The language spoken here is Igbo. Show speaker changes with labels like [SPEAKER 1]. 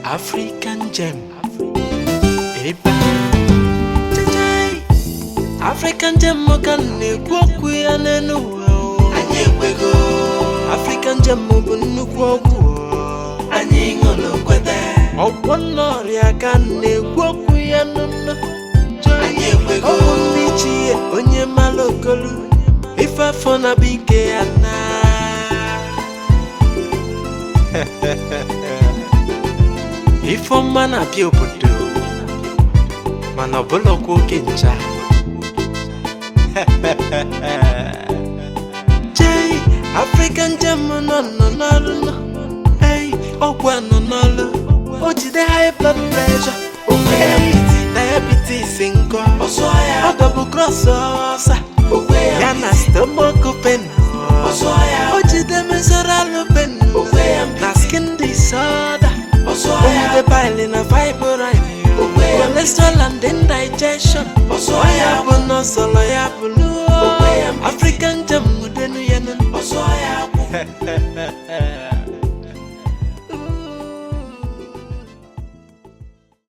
[SPEAKER 1] African gem. Eba. African gem mokane kwoku ya nenu.
[SPEAKER 2] Anyebego.
[SPEAKER 1] African gem mobunu kwoku.
[SPEAKER 2] Anyi ngolo kwete.
[SPEAKER 1] Okwonori akane kwoku ya nunu.
[SPEAKER 2] Anyebego.
[SPEAKER 1] Okundichi onye malokolu. Ifa fona bike ana. Ifo mana bi obodo. Mana bolo ko kencha. Jay, African gem no no. Hey, ogwa no. Ojide high blood pressure. Diabetes inko.
[SPEAKER 2] Osoya.
[SPEAKER 1] Double cross osa. Yana stomach pain.
[SPEAKER 2] Osoya.
[SPEAKER 1] Ojide menstrual pain. Na skin disorder.
[SPEAKER 2] Osoya.
[SPEAKER 1] The piling of fibroid. Cholesterol and indigestion. Osoya bono solo ya bulu. African gem mudenu yenen.
[SPEAKER 2] Osoya.